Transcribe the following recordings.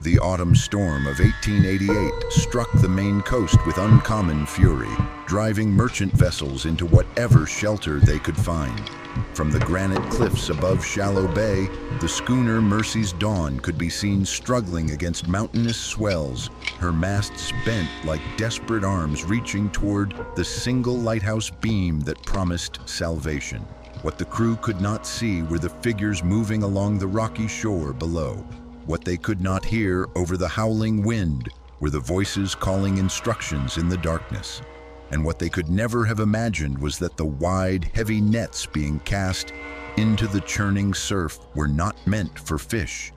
The autumn storm of 1888 struck the Maine coast with uncommon fury, driving merchant vessels into whatever shelter they could find. From the granite cliffs above Shallow Bay, the schooner Mercy's Dawn could be seen struggling against mountainous swells, her masts bent like desperate arms reaching toward the single lighthouse beam that promised salvation. What the crew could not see were the figures moving along the rocky shore below. What they could not hear over the howling wind were the voices calling instructions in the darkness. And what they could never have imagined was that the wide, heavy nets being cast into the churning surf were not meant for fish.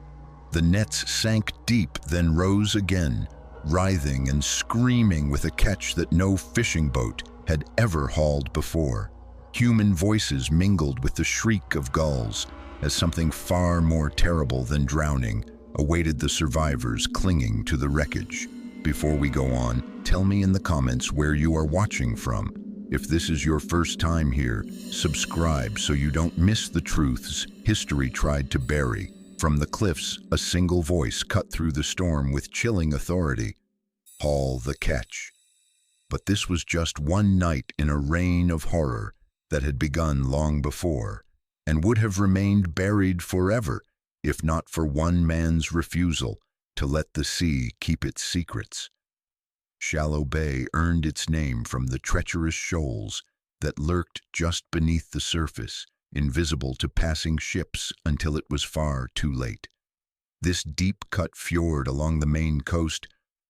The nets sank deep, then rose again, writhing and screaming with a catch that no fishing boat had ever hauled before. Human voices mingled with the shriek of gulls as something far more terrible than drowning awaited the survivors clinging to the wreckage. Before we go on, tell me in the comments where you are watching from. If this is your first time here, subscribe so you don't miss the truths history tried to bury. From the cliffs, a single voice cut through the storm with chilling authority. Haul the catch. But this was just one night in a reign of horror that had begun long before, and would have remained buried forever if not for one man's refusal to let the sea keep its secrets. Shallow Bay earned its name from the treacherous shoals that lurked just beneath the surface, invisible to passing ships until it was far too late. This deep-cut fjord along the Maine coast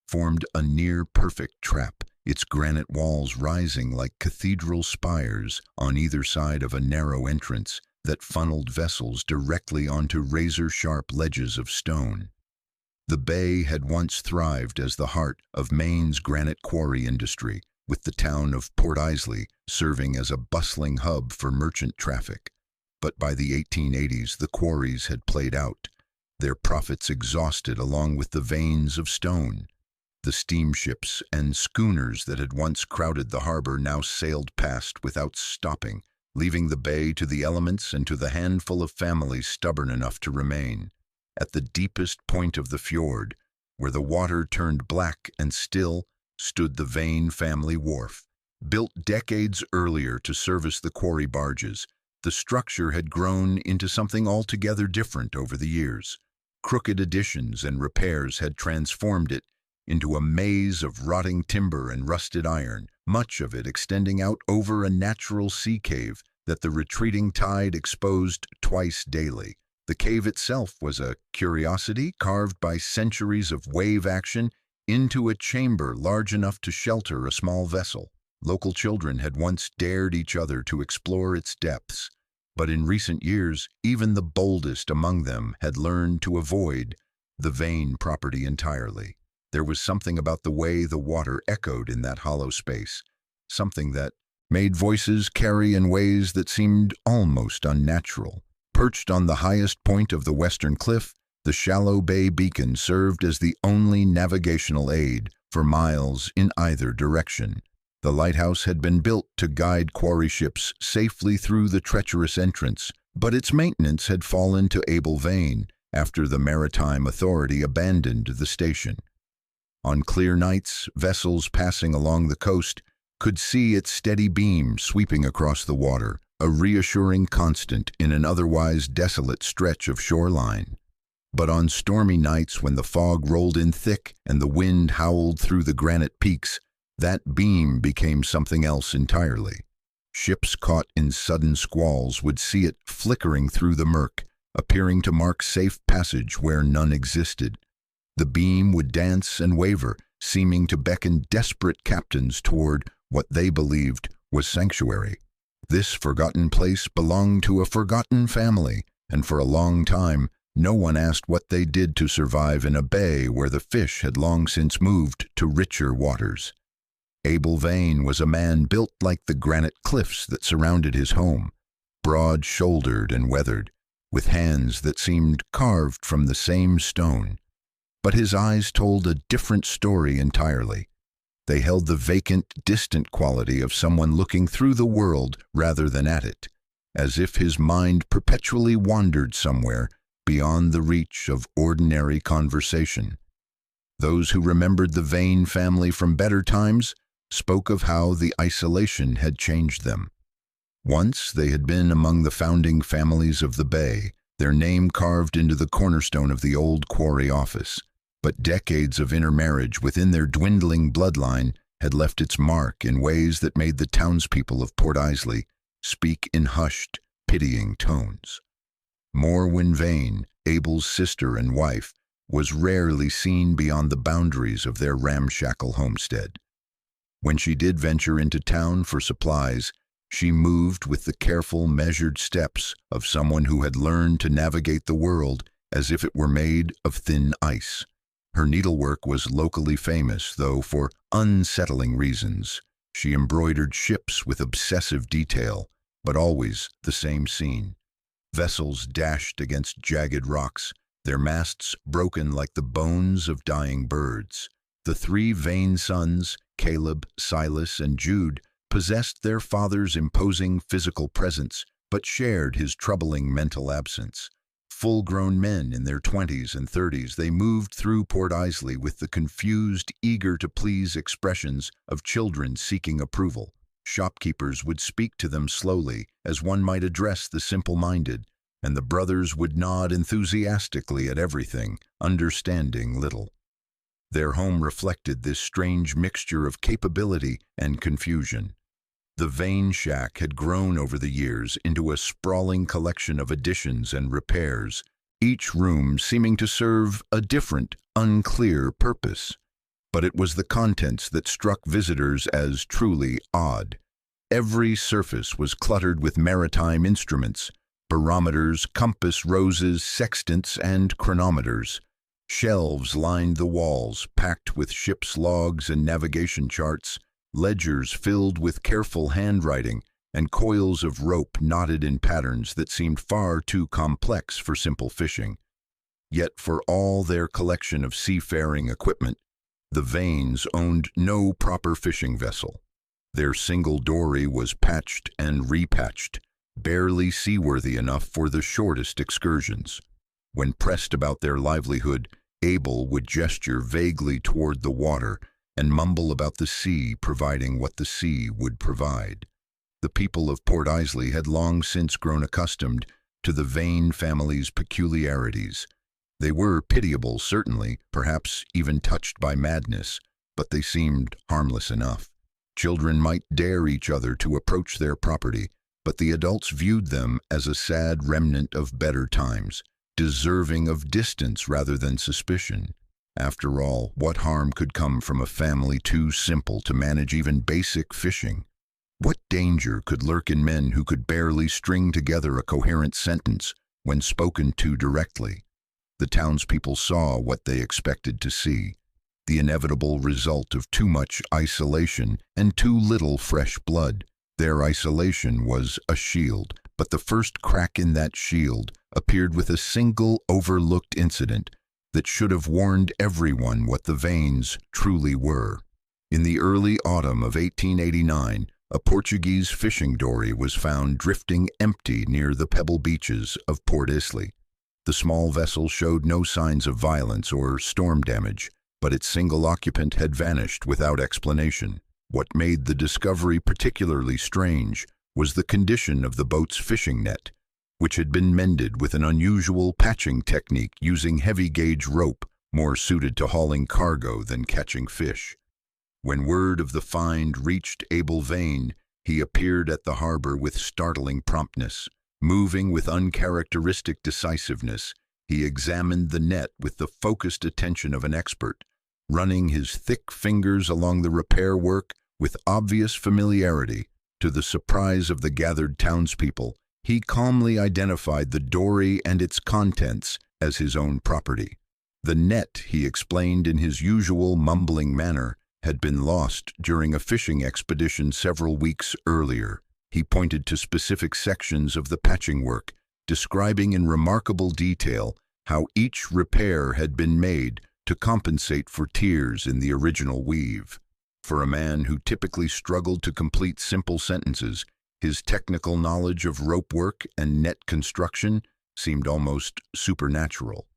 formed a near-perfect trap, its granite walls rising like cathedral spires on either side of a narrow entrance that funneled vessels directly onto razor-sharp ledges of stone. The bay had once thrived as the heart of Maine's granite quarry industry, with the town of Port Isley serving as a bustling hub for merchant traffic. But by the 1880s, the quarries had played out, their profits exhausted along with the veins of stone. The steamships and schooners that had once crowded the harbor now sailed past without stopping, leaving the bay to the elements and to the handful of families stubborn enough to remain. At the deepest point of the fjord, where the water turned black and still, stood the Vane family wharf. Built decades earlier to service the quarry barges, the structure had grown into something altogether different over the years. Crooked additions and repairs had transformed it into a maze of rotting timber and rusted iron, much of it extending out over a natural sea cave that the retreating tide exposed twice daily. The cave itself was a curiosity carved by centuries of wave action into a chamber large enough to shelter a small vessel. Local children had once dared each other to explore its depths, but in recent years, even the boldest among them had learned to avoid the Vane property entirely. There was something about the way the water echoed in that hollow space, something that made voices carry in ways that seemed almost unnatural. Perched on the highest point of the western cliff, the Shallow Bay beacon served as the only navigational aid for miles in either direction. The lighthouse had been built to guide quarry ships safely through the treacherous entrance, but its maintenance had fallen to Abel Vane after the Maritime Authority abandoned the station. On clear nights, vessels passing along the coast could see its steady beam sweeping across the water, a reassuring constant in an otherwise desolate stretch of shoreline. But on stormy nights when the fog rolled in thick and the wind howled through the granite peaks, that beam became something else entirely. Ships caught in sudden squalls would see it flickering through the murk, appearing to mark safe passage where none existed. The beam would dance and waver, seeming to beckon desperate captains toward what they believed was sanctuary. This forgotten place belonged to a forgotten family, and for a long time, no one asked what they did to survive in a bay where the fish had long since moved to richer waters. Abel Vane was a man built like the granite cliffs that surrounded his home, broad-shouldered and weathered, with hands that seemed carved from the same stone. But his eyes told a different story entirely. They held the vacant, distant quality of someone looking through the world rather than at it, as if his mind perpetually wandered somewhere beyond the reach of ordinary conversation. Those who remembered the Vane family from better times spoke of how the isolation had changed them. Once they had been among the founding families of the Bay, their name carved into the cornerstone of the old quarry office. But decades of intermarriage within their dwindling bloodline had left its mark in ways that made the townspeople of Port Islay speak in hushed, pitying tones. Morwen Vane, Abel's sister and wife, was rarely seen beyond the boundaries of their ramshackle homestead. When she did venture into town for supplies, she moved with the careful, measured steps of someone who had learned to navigate the world as if it were made of thin ice. Her needlework was locally famous, though for unsettling reasons. She embroidered ships with obsessive detail, but always the same scene. Vessels dashed against jagged rocks, their masts broken like the bones of dying birds. The three Vane sons, Caleb, Silas, and Jude, possessed their father's imposing physical presence, but shared his troubling mental absence. Full-grown men in their 20s and 30s, they moved through Port Islay with the confused, eager-to-please expressions of children seeking approval. Shopkeepers would speak to them slowly, as one might address the simple-minded, and the brothers would nod enthusiastically at everything, understanding little. Their home reflected this strange mixture of capability and confusion. The Vane shack had grown over the years into a sprawling collection of additions and repairs, each room seeming to serve a different, unclear purpose. But it was the contents that struck visitors as truly odd. Every surface was cluttered with maritime instruments, barometers, compass roses, sextants, and chronometers. Shelves lined the walls, packed with ship's logs and navigation charts, ledgers filled with careful handwriting, and coils of rope knotted in patterns that seemed far too complex for simple fishing. Yet for all their collection of seafaring equipment, the Vanes owned no proper fishing vessel. Their single dory was patched and repatched, barely seaworthy enough for the shortest excursions. When pressed about their livelihood, Abel would gesture vaguely toward the water and mumble about the sea providing what the sea would provide. The people of Port Islay had long since grown accustomed to the Vane family's peculiarities. They were pitiable, certainly, perhaps even touched by madness, but they seemed harmless enough. Children might dare each other to approach their property, but the adults viewed them as a sad remnant of better times, deserving of distance rather than suspicion. After all, what harm could come from a family too simple to manage even basic fishing? What danger could lurk in men who could barely string together a coherent sentence when spoken to directly? The townspeople saw what they expected to see, the inevitable result of too much isolation and too little fresh blood. Their isolation was a shield, but the first crack in that shield appeared with a single overlooked incident that should have warned everyone what the Vanes truly were. In the early autumn of 1889, a Portuguese fishing dory was found drifting empty near the pebble beaches of Port Islay. The small vessel showed no signs of violence or storm damage, but its single occupant had vanished without explanation. What made the discovery particularly strange was the condition of the boat's fishing net, which had been mended with an unusual patching technique using heavy-gauge rope more suited to hauling cargo than catching fish. When word of the find reached Abel Vane, he appeared at the harbor with startling promptness. Moving with uncharacteristic decisiveness, he examined the net with the focused attention of an expert, running his thick fingers along the repair work with obvious familiarity. To the surprise of the gathered townspeople, he calmly identified the dory and its contents as his own property. The net, he explained in his usual mumbling manner, had been lost during a fishing expedition several weeks earlier. He pointed to specific sections of the patching work, describing in remarkable detail how each repair had been made to compensate for tears in the original weave. For a man who typically struggled to complete simple sentences, his technical knowledge of rope work and net construction seemed almost supernatural.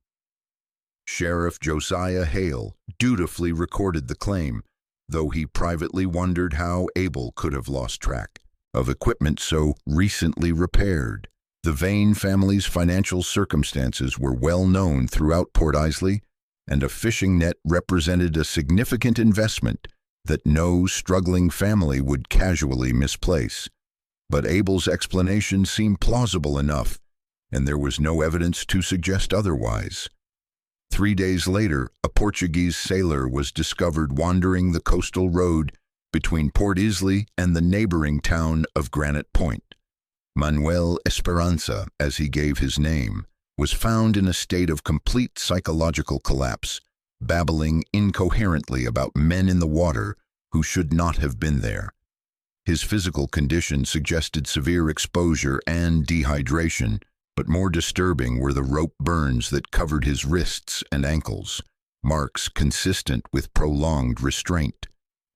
Sheriff Josiah Hale, dutifully recorded the claim, though he privately wondered how Abel could have lost track of equipment so recently repaired. The Vane family's financial circumstances were well known throughout Port Islay, and a fishing net represented a significant investment that no struggling family would casually misplace. But Abel's explanation seemed plausible enough, and there was no evidence to suggest otherwise. 3 days later, a Portuguese sailor was discovered wandering the coastal road between Port Islay and the neighboring town of Granite Point. Manuel Esperanza, as he gave his name, was found in a state of complete psychological collapse, babbling incoherently about men in the water who should not have been there. His physical condition suggested severe exposure and dehydration, but more disturbing were the rope burns that covered his wrists and ankles, marks consistent with prolonged restraint.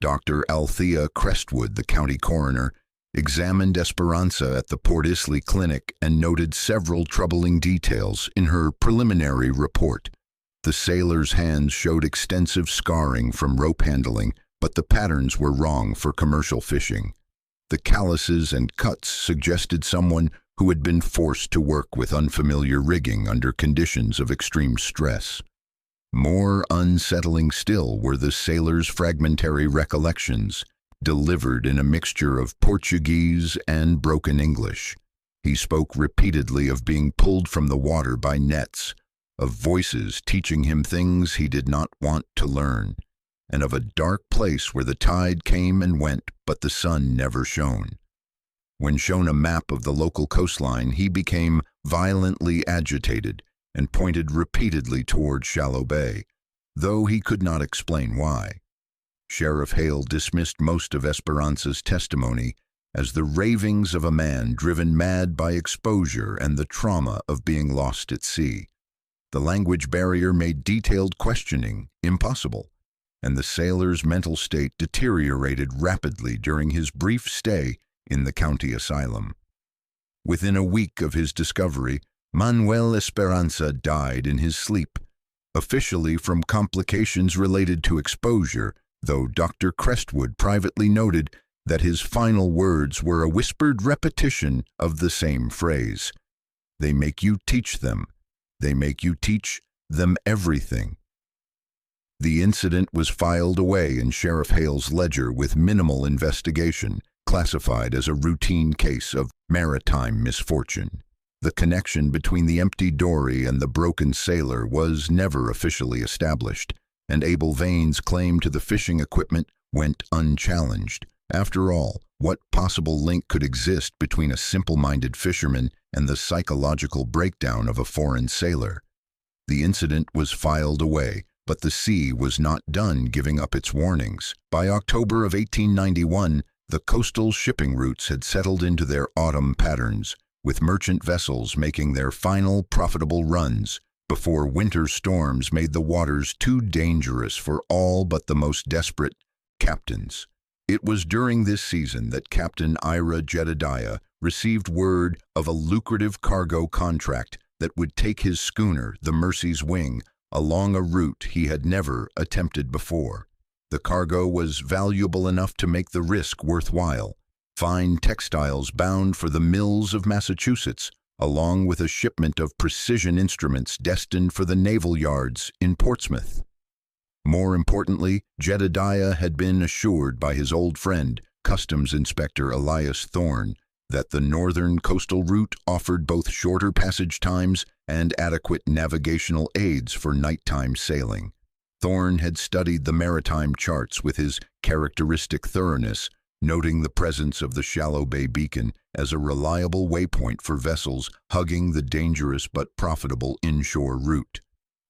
Dr. Althea Crestwood, the county coroner, examined Esperanza at the Port Islay Clinic and noted several troubling details in her preliminary report. The sailor's hands showed extensive scarring from rope handling, but the patterns were wrong for commercial fishing. The calluses and cuts suggested someone who had been forced to work with unfamiliar rigging under conditions of extreme stress. More unsettling still were the sailor's fragmentary recollections, delivered in a mixture of Portuguese and broken English. He spoke repeatedly of being pulled from the water by nets, of voices teaching him things he did not want to learn, and of a dark place where the tide came and went, but the sun never shone. When shown a map of the local coastline, he became violently agitated and pointed repeatedly toward Shallow Bay, though he could not explain why. Sheriff Hale dismissed most of Esperanza's testimony as the ravings of a man driven mad by exposure and the trauma of being lost at sea. The language barrier made detailed questioning impossible, and the sailor's mental state deteriorated rapidly during his brief stay in the county asylum. Within a week of his discovery, Manuel Esperanza died in his sleep, officially from complications related to exposure, though Dr. Crestwood privately noted that his final words were a whispered repetition of the same phrase. "They make you teach them. They make you teach them everything." The incident was filed away in Sheriff Hale's ledger with minimal investigation, classified as a routine case of maritime misfortune. The connection between the empty dory and the broken sailor was never officially established, and Abel Vane's claim to the fishing equipment went unchallenged. After all, what possible link could exist between a simple-minded fisherman and the psychological breakdown of a foreign sailor? The incident was filed away, but the sea was not done giving up its warnings. By October of 1891, the coastal shipping routes had settled into their autumn patterns, with merchant vessels making their final profitable runs before winter storms made the waters too dangerous for all but the most desperate captains. It was during this season that Captain Ira Jedediah received word of a lucrative cargo contract that would take his schooner, the Mercy's Wing, along a route he had never attempted before. The cargo was valuable enough to make the risk worthwhile. Fine textiles bound for the mills of Massachusetts, along with a shipment of precision instruments destined for the naval yards in Portsmouth. More importantly, Jedediah had been assured by his old friend, Customs Inspector Elias Thorne, that the northern coastal route offered both shorter passage times and adequate navigational aids for nighttime sailing. Thorne had studied the maritime charts with his characteristic thoroughness, noting the presence of the Shallow Bay beacon as a reliable waypoint for vessels hugging the dangerous but profitable inshore route.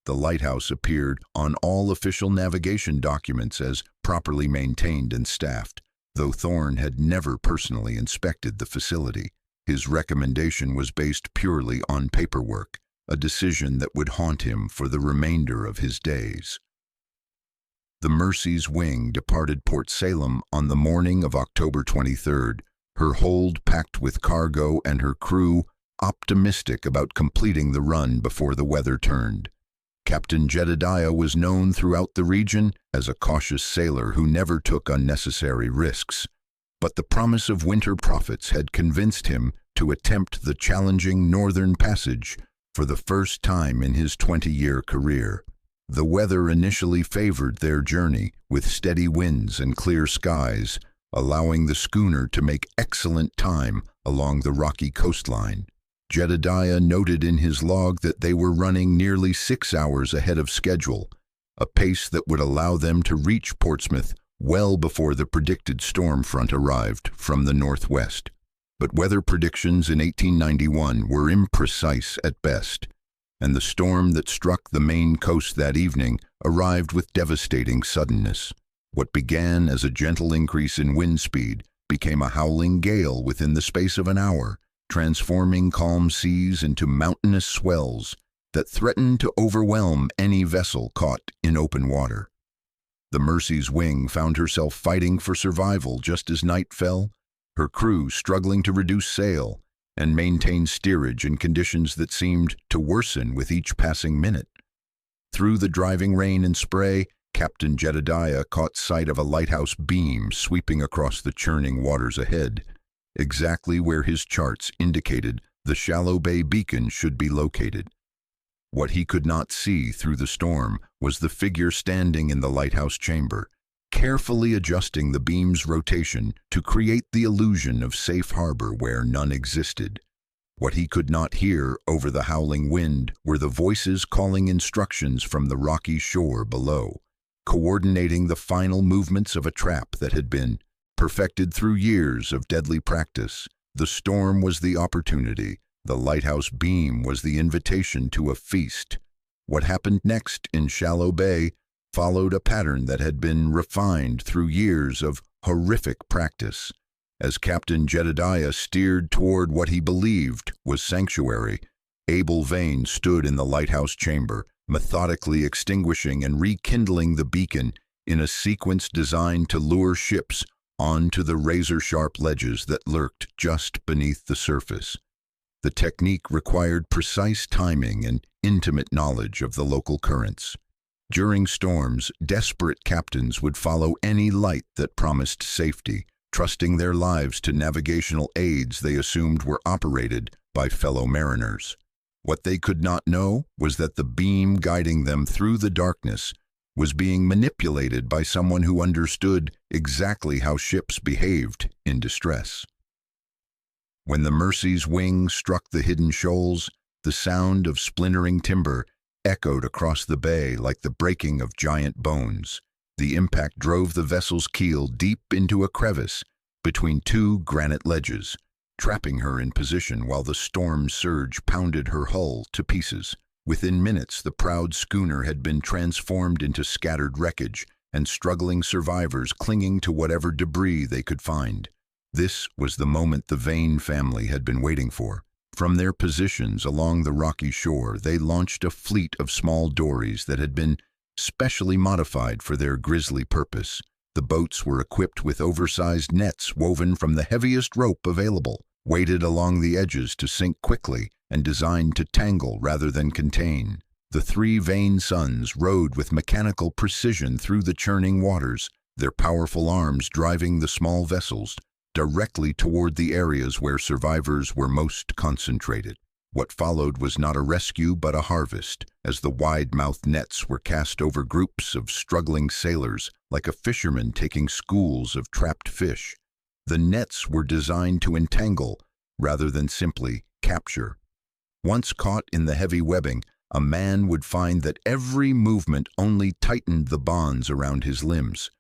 The lighthouse appeared on all official navigation documents as properly maintained and staffed, though Thorne had never personally inspected the facility. His recommendation was based purely on paperwork, a decision that would haunt him for the remainder of his days. The Mercy's Wing departed Port Salem on the morning of October 23rd, her hold packed with cargo and her crew optimistic about completing the run before the weather turned. Captain Jedediah was known throughout the region as a cautious sailor who never took unnecessary risks, but the promise of winter profits had convinced him to attempt the challenging Northern Passage for the first time in his 20-year career. The weather initially favored their journey, with steady winds and clear skies, allowing the schooner to make excellent time along the rocky coastline. Jedediah noted in his log that they were running nearly 6 hours ahead of schedule, a pace that would allow them to reach Portsmouth well before the predicted storm front arrived from the northwest. But weather predictions in 1891 were imprecise at best, and the storm that struck the Maine coast that evening arrived with devastating suddenness. What began as a gentle increase in wind speed became a howling gale within the space of an hour, transforming calm seas into mountainous swells that threatened to overwhelm any vessel caught in open water. The Mersey's wing found herself fighting for survival just as night fell, her crew struggling to reduce sail and maintain steerage in conditions that seemed to worsen with each passing minute. Through the driving rain and spray, Captain Jedediah caught sight of a lighthouse beam sweeping across the churning waters ahead, exactly where his charts indicated the Shallow Bay beacon should be located. What he could not see through the storm was the figure standing in the lighthouse chamber, carefully adjusting the beam's rotation to create the illusion of safe harbor where none existed. What he could not hear over the howling wind were the voices calling instructions from the rocky shore below, coordinating the final movements of a trap that had been perfected through years of deadly practice. The storm was the opportunity. The lighthouse beam was the invitation to a feast. What happened next in Shallow Bay followed a pattern that had been refined through years of horrific practice. As Captain Jedediah steered toward what he believed was sanctuary, Abel Vane stood in the lighthouse chamber, methodically extinguishing and rekindling the beacon in a sequence designed to lure ships onto the razor-sharp ledges that lurked just beneath the surface. The technique required precise timing and intimate knowledge of the local currents. During storms, desperate captains would follow any light that promised safety, trusting their lives to navigational aids they assumed were operated by fellow mariners. What they could not know was that the beam guiding them through the darkness was being manipulated by someone who understood exactly how ships behaved in distress. When the Mersey's wing struck the hidden shoals, the sound of splintering timber echoed across the bay like the breaking of giant bones. The impact drove the vessel's keel deep into a crevice between two granite ledges, trapping her in position while the storm surge pounded her hull to pieces. Within minutes, the proud schooner had been transformed into scattered wreckage, and struggling survivors clinging to whatever debris they could find. This was the moment the Vane family had been waiting for. From their positions along the rocky shore, they launched a fleet of small dories that had been specially modified for their grisly purpose. The boats were equipped with oversized nets woven from the heaviest rope available, weighted along the edges to sink quickly and designed to tangle rather than contain. The three Vane sons rowed with mechanical precision through the churning waters, their powerful arms driving the small vessels directly toward the areas where survivors were most concentrated. What followed was not a rescue but a harvest, as the wide-mouthed nets were cast over groups of struggling sailors like a fisherman taking schools of trapped fish. The nets were designed to entangle rather than simply capture. Once caught in the heavy webbing, a man would find that every movement only tightened the bonds around his limbs.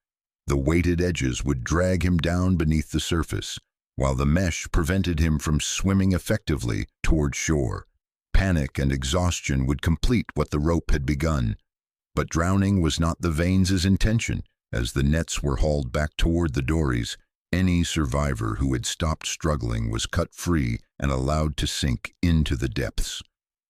The weighted edges would drag him down beneath the surface, while the mesh prevented him from swimming effectively toward shore. Panic and exhaustion would complete what the rope had begun. But drowning was not the Vanes' intention. As the nets were hauled back toward the dories, any survivor who had stopped struggling was cut free and allowed to sink into the depths.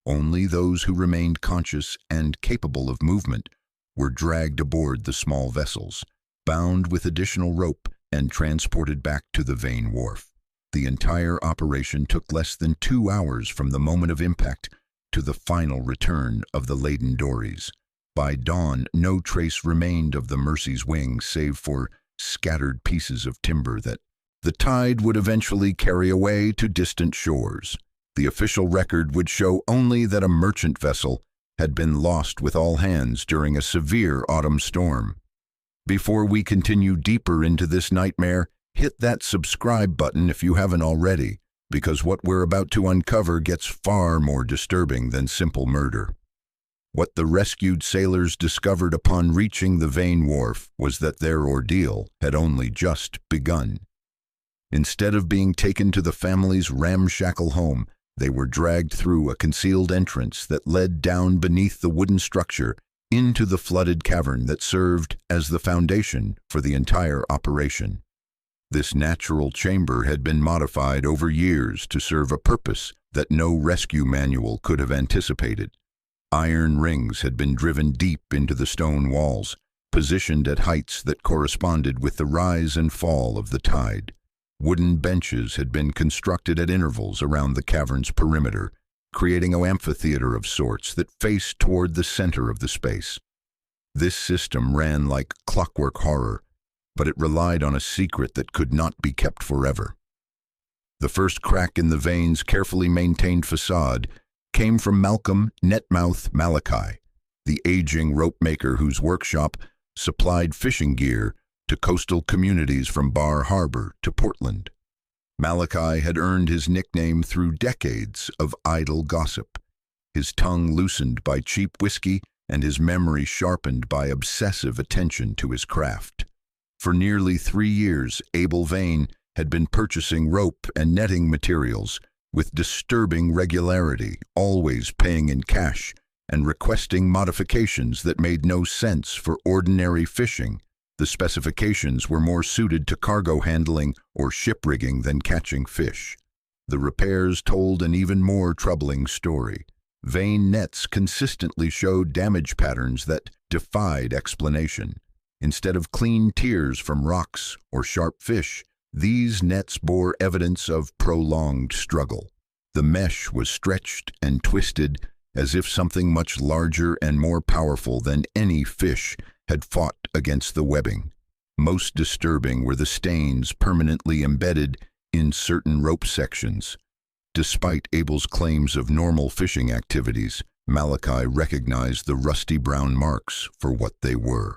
Only those who remained conscious and capable of movement were dragged aboard the small vessels, bound with additional rope and transported back to the Vane wharf. The entire operation took less than 2 hours from the moment of impact to the final return of the laden dories. By dawn, no trace remained of the Mercy's wing save for scattered pieces of timber that the tide would eventually carry away to distant shores. The official record would show only that a merchant vessel had been lost with all hands during a severe autumn storm. Before we continue deeper into this nightmare, hit that subscribe button if you haven't already, because what we're about to uncover gets far more disturbing than simple murder. What the rescued sailors discovered upon reaching the Vane wharf was that their ordeal had only just begun. Instead of being taken to the family's ramshackle home, they were dragged through a concealed entrance that led down beneath the wooden structure into the flooded cavern that served as the foundation for the entire operation. This natural chamber had been modified over years to serve a purpose that no rescue manual could have anticipated. Iron rings had been driven deep into the stone walls, positioned at heights that corresponded with the rise and fall of the tide. Wooden benches had been constructed at intervals around the cavern's perimeter, creating an amphitheater of sorts that faced toward the center of the space. This system ran like clockwork horror, but it relied on a secret that could not be kept forever. The first crack in the Vane's carefully maintained facade came from Malcolm Netmouth Malachi, the aging rope maker whose workshop supplied fishing gear to coastal communities from Bar Harbor to Portland. Malachi had earned his nickname through decades of idle gossip, his tongue loosened by cheap whiskey and his memory sharpened by obsessive attention to his craft. For nearly 3 years, Abel Vane had been purchasing rope and netting materials with disturbing regularity, always paying in cash and requesting modifications that made no sense for ordinary fishing. The specifications were more suited to cargo handling or ship rigging than catching fish. The repairs told an even more troubling story. Vane nets consistently showed damage patterns that defied explanation. Instead of clean tiers from rocks or sharp fish, these nets bore evidence of prolonged struggle. The mesh was stretched and twisted as if something much larger and more powerful than any fish had fought against the webbing. Most disturbing were the stains permanently embedded in certain rope sections. Despite Abel's claims of normal fishing activities, Malachi recognized the rusty brown marks for what they were.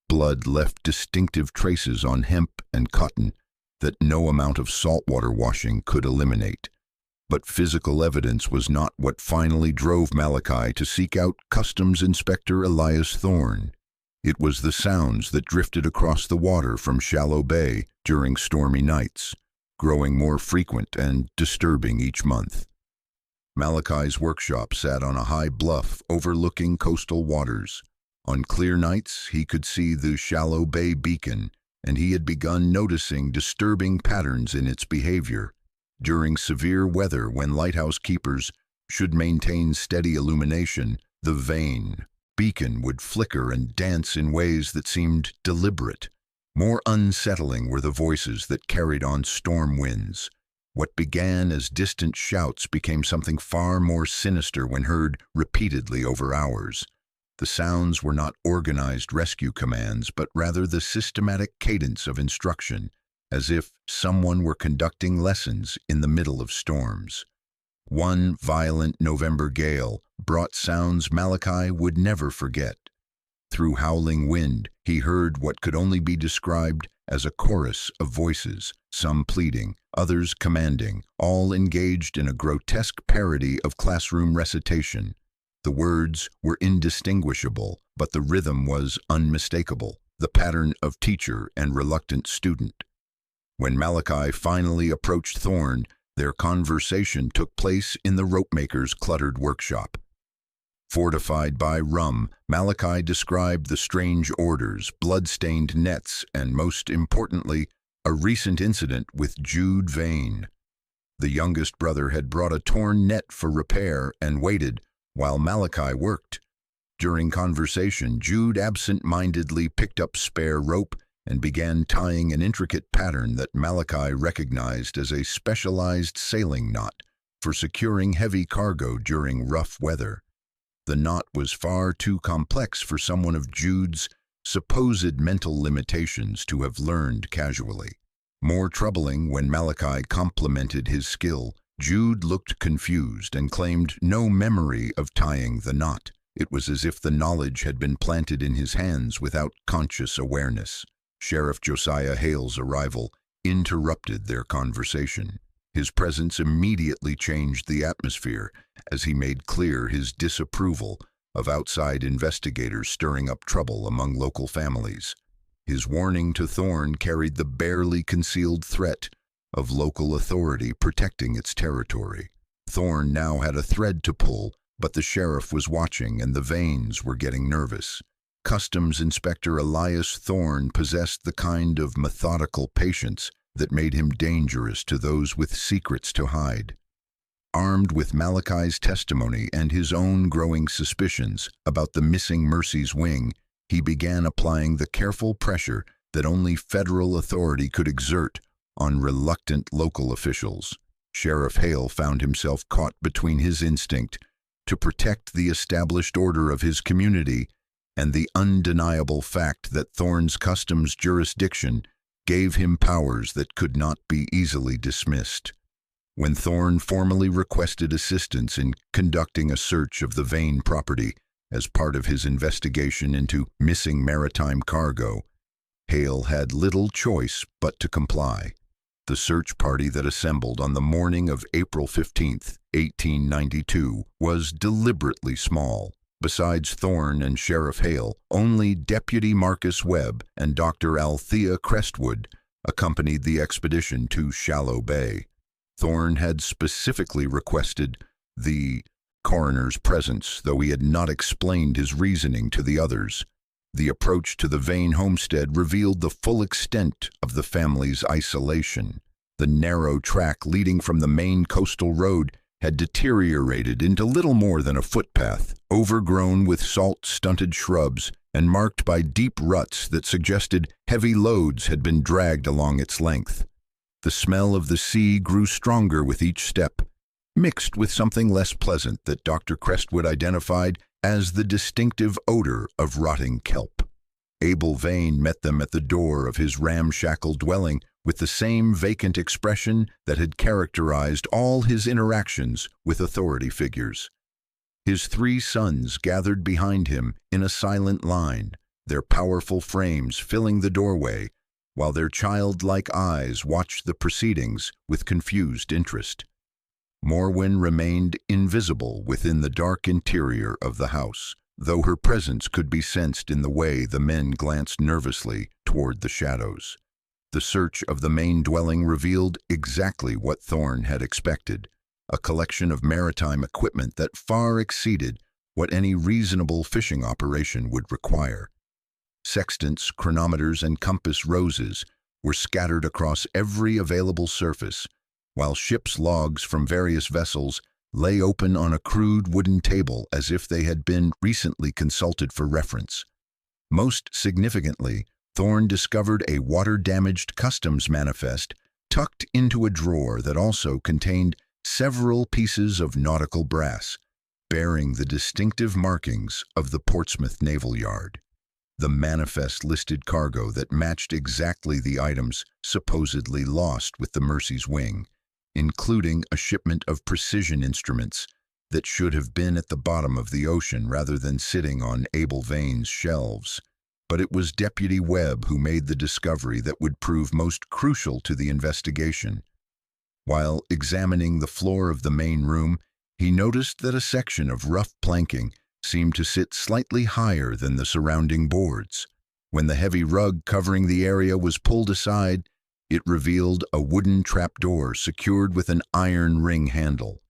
Blood left distinctive traces on hemp and cotton that no amount of saltwater washing could eliminate. But physical evidence was not what finally drove Malachi to seek out Customs Inspector Elias Thorne. It was the sounds that drifted across the water from Shallow Bay during stormy nights, growing more frequent and disturbing each month. Malachi's workshop sat on a high bluff overlooking coastal waters. On clear nights, he could see the Shallow Bay beacon, and he had begun noticing disturbing patterns in its behavior. During severe weather, when lighthouse keepers should maintain steady illumination, the Vane beacon would flicker and dance in ways that seemed deliberate. More unsettling were the voices that carried on storm winds. What began as distant shouts became something far more sinister when heard repeatedly over hours. The sounds were not organized rescue commands, but rather the systematic cadence of instruction, as if someone were conducting lessons in the middle of storms. One violent November gale brought sounds Malachi would never forget. Through howling wind, he heard what could only be described as a chorus of voices, some pleading, others commanding, all engaged in a grotesque parody of classroom recitation. The words were indistinguishable, but the rhythm was unmistakable, the pattern of teacher and reluctant student. When Malachi finally approached Thorne, their conversation took place in the ropemaker's cluttered workshop. Fortified by rum, Malachi described the strange orders, blood-stained nets, and most importantly, a recent incident with Jude Vane. The youngest brother had brought a torn net for repair and waited while Malachi worked. During conversation, Jude absent-mindedly picked up spare rope and began tying an intricate pattern that Malachi recognized as a specialized sailing knot for securing heavy cargo during rough weather. The knot was far too complex for someone of Jude's supposed mental limitations to have learned casually. More troubling, when Malachi complimented his skill, Jude looked confused and claimed no memory of tying the knot. It was as if the knowledge had been planted in his hands without conscious awareness. Sheriff Josiah Hale's arrival interrupted their conversation. His presence immediately changed the atmosphere as he made clear his disapproval of outside investigators stirring up trouble among local families. His warning to Thorne carried the barely concealed threat of local authority protecting its territory. Thorne now had a thread to pull, but the sheriff was watching and the Vanes were getting nervous. Customs Inspector Elias Thorne possessed the kind of methodical patience that made him dangerous to those with secrets to hide. Armed with Malachi's testimony and his own growing suspicions about the missing Mercy's wing, he began applying the careful pressure that only federal authority could exert on reluctant local officials. Sheriff Hale found himself caught between his instinct to protect the established order of his community and the undeniable fact that Thorne's customs jurisdiction gave him powers that could not be easily dismissed. When Thorne formally requested assistance in conducting a search of the Vane property as part of his investigation into missing maritime cargo, Hale had little choice but to comply. The search party that assembled on the morning of April 15, 1892, was deliberately small. Besides Thorne and Sheriff Hale, only Deputy Marcus Webb and Dr. Althea Crestwood accompanied the expedition to Shallow Bay. Thorne had specifically requested the coroner's presence, though he had not explained his reasoning to the others. The approach to the Vane homestead revealed the full extent of the family's isolation. The narrow track leading from the main coastal road had deteriorated into little more than a footpath, overgrown with salt-stunted shrubs and marked by deep ruts that suggested heavy loads had been dragged along its length. The smell of the sea grew stronger with each step, mixed with something less pleasant that Dr. Crestwood identified as the distinctive odor of rotting kelp. Abel Vane met them at the door of his ramshackle dwelling with the same vacant expression that had characterized all his interactions with authority figures. His 3 sons gathered behind him in a silent line, their powerful frames filling the doorway, while their childlike eyes watched the proceedings with confused interest. Morwen remained invisible within the dark interior of the house, though her presence could be sensed in the way the men glanced nervously toward the shadows. The search of the main dwelling revealed exactly what Thorne had expected, a collection of maritime equipment that far exceeded what any reasonable fishing operation would require. Sextants, chronometers, and compass roses were scattered across every available surface, while ship's logs from various vessels lay open on a crude wooden table as if they had been recently consulted for reference. Most significantly, Thorne discovered a water-damaged customs manifest tucked into a drawer that also contained several pieces of nautical brass, bearing the distinctive markings of the Portsmouth Naval Yard. The manifest listed cargo that matched exactly the items supposedly lost with the Mercy's wing, including a shipment of precision instruments that should have been at the bottom of the ocean rather than sitting on Abel Vane's shelves. But it was Deputy Webb who made the discovery that would prove most crucial to the investigation. While examining the floor of the main room, he noticed that a section of rough planking seemed to sit slightly higher than the surrounding boards. When the heavy rug covering the area was pulled aside, it revealed a wooden trapdoor secured with an iron ring handle.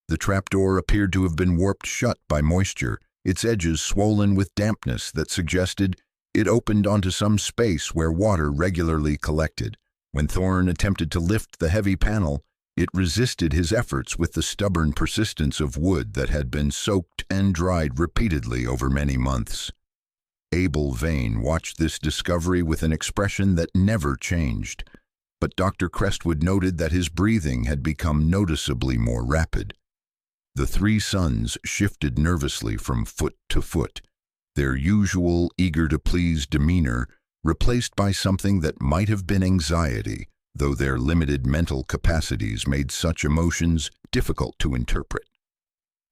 The trapdoor appeared to have been warped shut by moisture, its edges swollen with dampness that suggested it opened onto some space where water regularly collected. When Thorne attempted to lift the heavy panel, it resisted his efforts with the stubborn persistence of wood that had been soaked and dried repeatedly over many months. Abel Vane watched this discovery with an expression that never changed. but Dr. Crestwood noted that his breathing had become noticeably more rapid. The three sons shifted nervously from foot to foot, their usual eager-to-please demeanor replaced by something that might have been anxiety, though their limited mental capacities made such emotions difficult to interpret.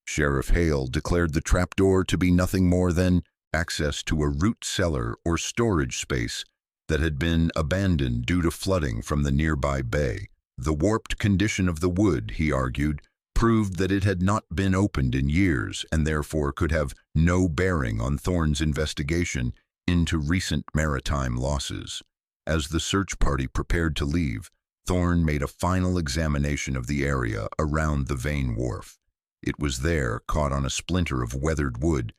Sheriff Hale declared the trapdoor to be nothing more than access to a root cellar or storage space that had been abandoned due to flooding from the nearby bay. The warped condition of the wood, he argued, proved that it had not been opened in years and therefore could have no bearing on Thorne's investigation into recent maritime losses. As the search party prepared to leave, Thorne made a final examination of the area around the Vane Wharf. It was there, caught on a splinter of weathered wood,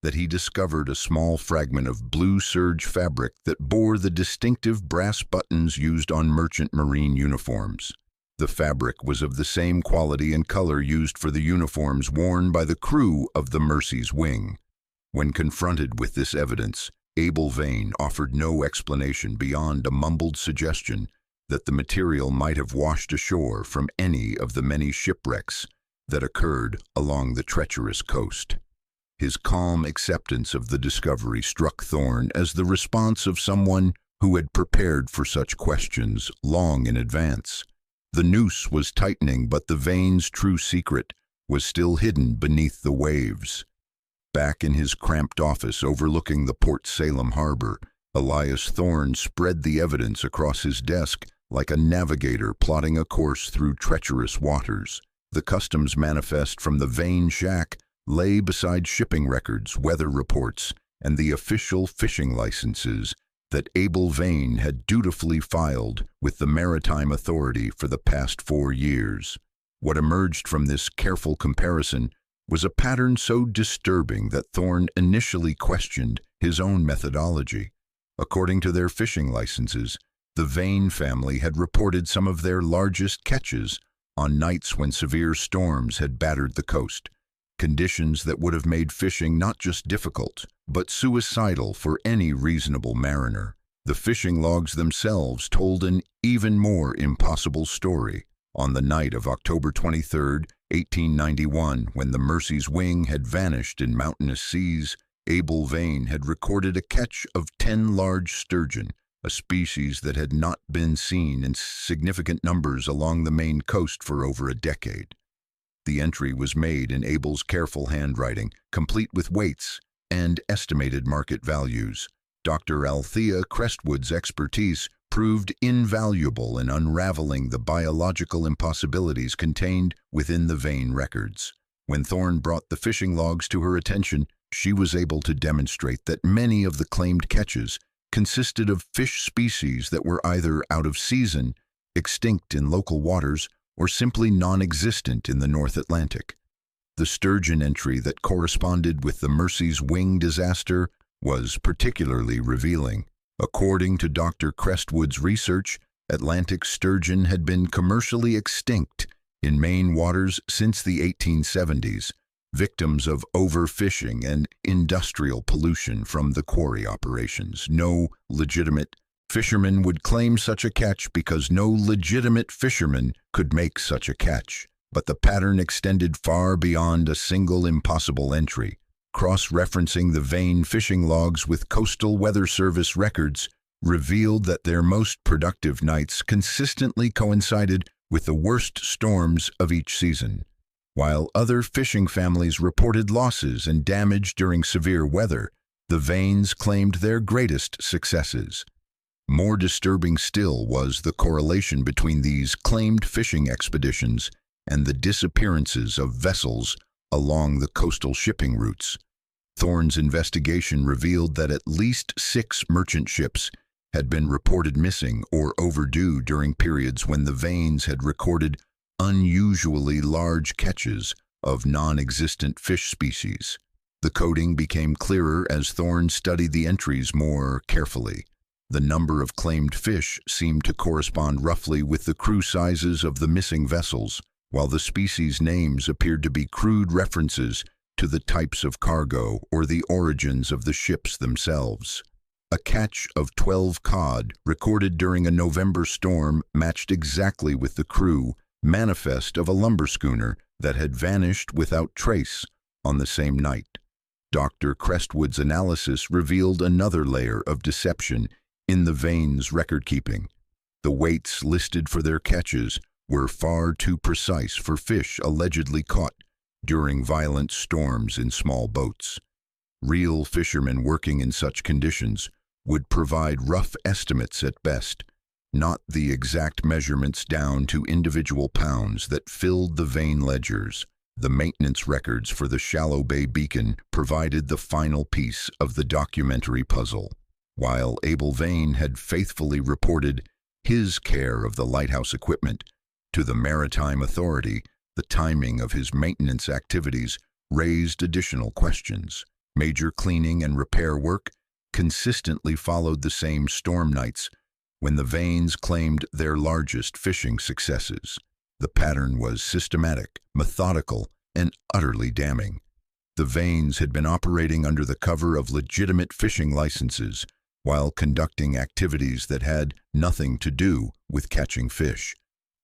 that he discovered a small fragment of blue serge fabric that bore the distinctive brass buttons used on merchant marine uniforms. The fabric was of the same quality and color used for the uniforms worn by the crew of the Mercy's wing. When confronted with this evidence, Abel Vane offered no explanation beyond a mumbled suggestion that the material might have washed ashore from any of the many shipwrecks that occurred along the treacherous coast. His calm acceptance of the discovery struck Thorne as the response of someone who had prepared for such questions long in advance. The noose was tightening, but the Vane's true secret was still hidden beneath the waves. Back in his cramped office overlooking the Port Salem harbor, Elias Thorne spread the evidence across his desk like a navigator plotting a course through treacherous waters. The customs manifest from the Vane shack lay beside shipping records, weather reports, and the official fishing licenses that Abel Vane had dutifully filed with the Maritime Authority for the past 4 years. What emerged from this careful comparison was a pattern so disturbing that Thorne initially questioned his own methodology. According to their fishing licenses, the Vane family had reported some of their largest catches on nights when severe storms had battered the coast, conditions that would have made fishing not just difficult, but suicidal for any reasonable mariner. The fishing logs themselves told an even more impossible story. On the night of October 23, 1891, when the Mercy's wing had vanished in mountainous seas, Abel Vane had recorded a catch of 10 large sturgeon, a species that had not been seen in significant numbers along the Maine coast for over a decade. The entry was made in Abel's careful handwriting, complete with weights and estimated market values. Dr. Althea Crestwood's expertise proved invaluable in unraveling the biological impossibilities contained within the Vane records. When Thorne brought the fishing logs to her attention, she was able to demonstrate that many of the claimed catches consisted of fish species that were either out of season, extinct in local waters, or simply non-existent in the North Atlantic. The sturgeon entry that corresponded with the Mercy's wing disaster was particularly revealing. According to Dr. Crestwood's research, Atlantic sturgeon had been commercially extinct in Maine waters since the 1870s, victims of overfishing and industrial pollution from the quarry operations. No legitimate fisherman would claim such a catch because no legitimate fisherman could make such a catch. But the pattern extended far beyond a single impossible entry. Cross-referencing the Vane fishing logs with Coastal Weather Service records revealed that their most productive nights consistently coincided with the worst storms of each season. While other fishing families reported losses and damage during severe weather, the Vanes claimed their greatest successes. More disturbing still was the correlation between these claimed fishing expeditions and the disappearances of vessels along the coastal shipping routes. Thorne's investigation revealed that at least 6 merchant ships had been reported missing or overdue during periods when the Vanes had recorded unusually large catches of non-existent fish species. The coding became clearer as Thorne studied the entries more carefully. The number of claimed fish seemed to correspond roughly with the crew sizes of the missing vessels, while the species names appeared to be crude references to the types of cargo or the origins of the ships themselves. A catch of 12 cod, recorded during a November storm, matched exactly with the crew manifest of a lumber schooner that had vanished without trace on the same night. Dr. Crestwood's analysis revealed another layer of deception in the vein's record-keeping. The weights listed for their catches were far too precise for fish allegedly caught during violent storms in small boats. Real fishermen working in such conditions would provide rough estimates at best, not the exact measurements down to individual pounds that filled the vein ledgers. The maintenance records for the Shallow Bay Beacon provided the final piece of the documentary puzzle. While Abel Vane had faithfully reported his care of the lighthouse equipment to the Maritime Authority, the timing of his maintenance activities raised additional questions. Major cleaning and repair work consistently followed the same storm nights when the Vanes claimed their largest fishing successes. The pattern was systematic, methodical, and utterly damning. The Vanes had been operating under the cover of legitimate fishing licenses while conducting activities that had nothing to do with catching fish.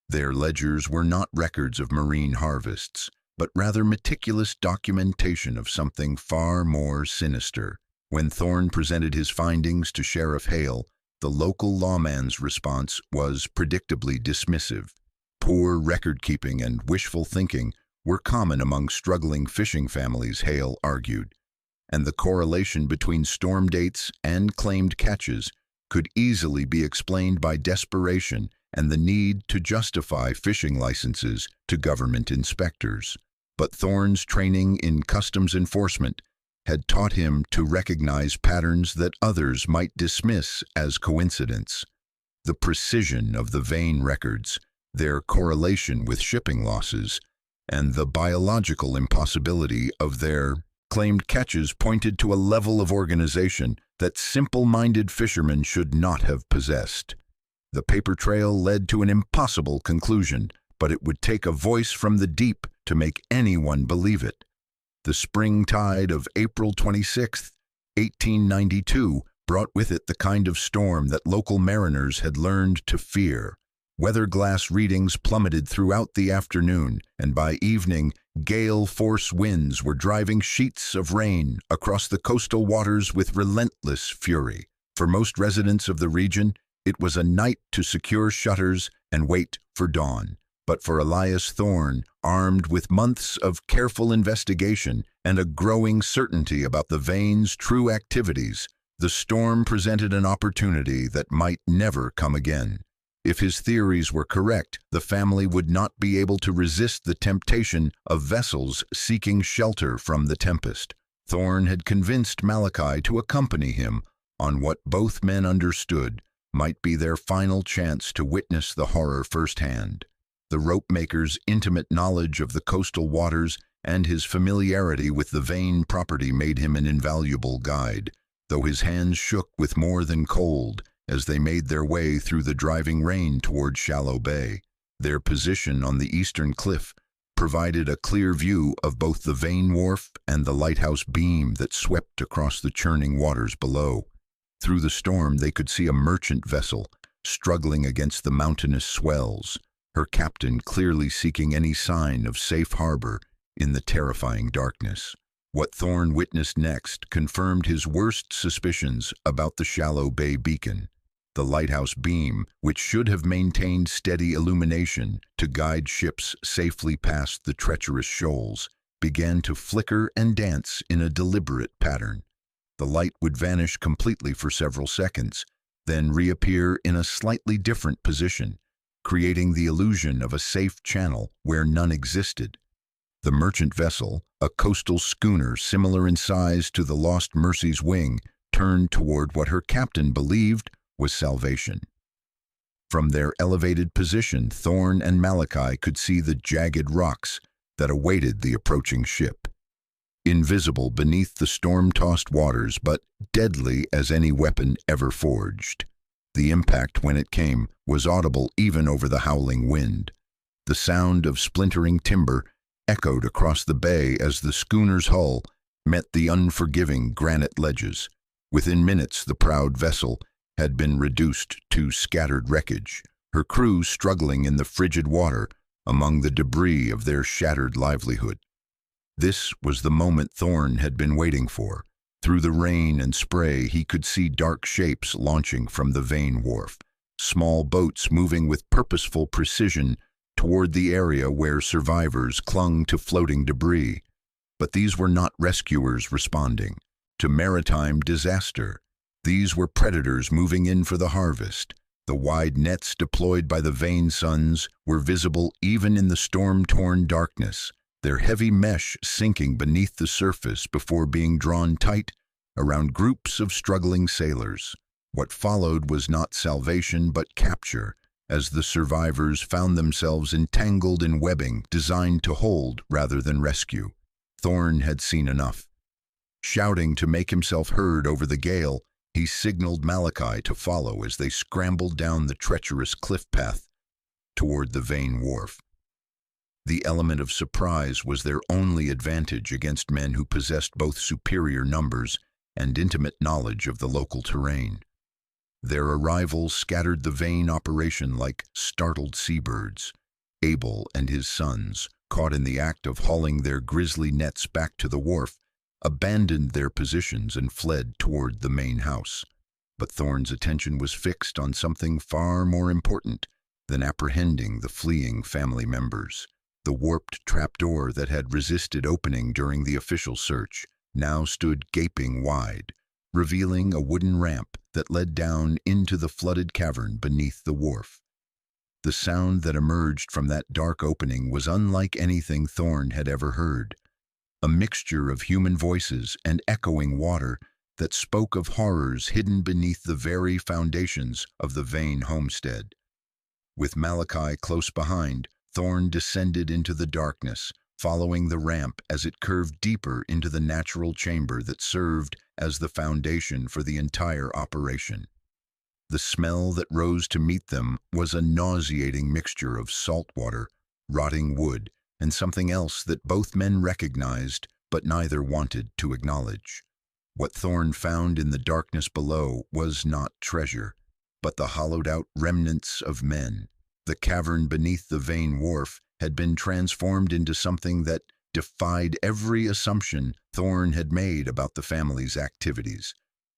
Their ledgers were not records of marine harvests, but rather meticulous documentation of something far more sinister. When Thorne presented his findings to Sheriff Hale, the local lawman's response was predictably dismissive. Poor record-keeping and wishful thinking were common among struggling fishing families, Hale argued, and the correlation between storm dates and claimed catches could easily be explained by desperation and the need to justify fishing licenses to government inspectors. But Thorne's training in customs enforcement had taught him to recognize patterns that others might dismiss as coincidence. The precision of the Vane records, their correlation with shipping losses, and the biological impossibility of their claimed catches pointed to a level of organization that simple-minded fishermen should not have possessed. The paper trail led to an impossible conclusion, but it would take a voice from the deep to make anyone believe it. The spring tide of April 26, 1892, brought with it the kind of storm that local mariners had learned to fear. Weather glass readings plummeted throughout the afternoon, and by evening, gale-force winds were driving sheets of rain across the coastal waters with relentless fury. For most residents of the region, it was a night to secure shutters and wait for dawn. But for Elias Thorne, armed with months of careful investigation and a growing certainty about the Vane's true activities, the storm presented an opportunity that might never come again. If his theories were correct, the family would not be able to resist the temptation of vessels seeking shelter from the tempest. Thorne had convinced Malachi to accompany him on what both men understood might be their final chance to witness the horror firsthand. The rope-maker's intimate knowledge of the coastal waters and his familiarity with the Vane property made him an invaluable guide, though his hands shook with more than cold as they made their way through the driving rain toward Shallow Bay. Their position on the eastern cliff provided a clear view of both the Vane wharf and the lighthouse beam that swept across the churning waters below. Through the storm, they could see a merchant vessel struggling against the mountainous swells, her captain clearly seeking any sign of safe harbor in the terrifying darkness. What Thorne witnessed next confirmed his worst suspicions about the Shallow Bay Beacon. The lighthouse beam, which should have maintained steady illumination to guide ships safely past the treacherous shoals, began to flicker and dance in a deliberate pattern. The light would vanish completely for several seconds, then reappear in a slightly different position, creating the illusion of a safe channel where none existed. The merchant vessel, a coastal schooner similar in size to the Lost Mercy's wing, turned toward what her captain believed was salvation. From their elevated position, Thorne and Malachi could see the jagged rocks that awaited the approaching ship. Invisible beneath the storm-tossed waters, but deadly as any weapon ever forged. The impact, when it came, was audible even over the howling wind. The sound of splintering timber echoed across the bay as the schooner's hull met the unforgiving granite ledges. Within minutes, the proud vessel had been reduced to scattered wreckage, her crew struggling in the frigid water among the debris of their shattered livelihood. This was the moment Thorn had been waiting for. Through the rain and spray, he could see dark shapes launching from the Vane wharf, small boats moving with purposeful precision toward the area where survivors clung to floating debris. But these were not rescuers responding to maritime disaster. These were predators moving in for the harvest. The wide nets deployed by the Vane sons were visible even in the storm-torn darkness, their heavy mesh sinking beneath the surface before being drawn tight around groups of struggling sailors. What followed was not salvation but capture, as the survivors found themselves entangled in webbing designed to hold rather than rescue. Thorn had seen enough. Shouting to make himself heard over the gale, he signaled Malachi to follow as they scrambled down the treacherous cliff path toward the Vane wharf. The element of surprise was their only advantage against men who possessed both superior numbers and intimate knowledge of the local terrain. Their arrival scattered the Vane operation like startled seabirds. Abel and his sons, caught in the act of hauling their grisly nets back to the wharf, abandoned their positions and fled toward the main house. But Thorn's attention was fixed on something far more important than apprehending the fleeing family members. The warped trapdoor that had resisted opening during the official search now stood gaping wide, revealing a wooden ramp that led down into the flooded cavern beneath the wharf. The sound that emerged from that dark opening was unlike anything Thorn had ever heard. A mixture of human voices and echoing water that spoke of horrors hidden beneath the very foundations of the Vane homestead. With Malachi close behind, Thorn descended into the darkness, following the ramp as it curved deeper into the natural chamber that served as the foundation for the entire operation. The smell that rose to meet them was a nauseating mixture of salt water, rotting wood, and something else that both men recognized but neither wanted to acknowledge. What Thorn found in the darkness below was not treasure, but the hollowed-out remnants of men. The cavern beneath the Vane wharf had been transformed into something that defied every assumption Thorn had made about the family's activities.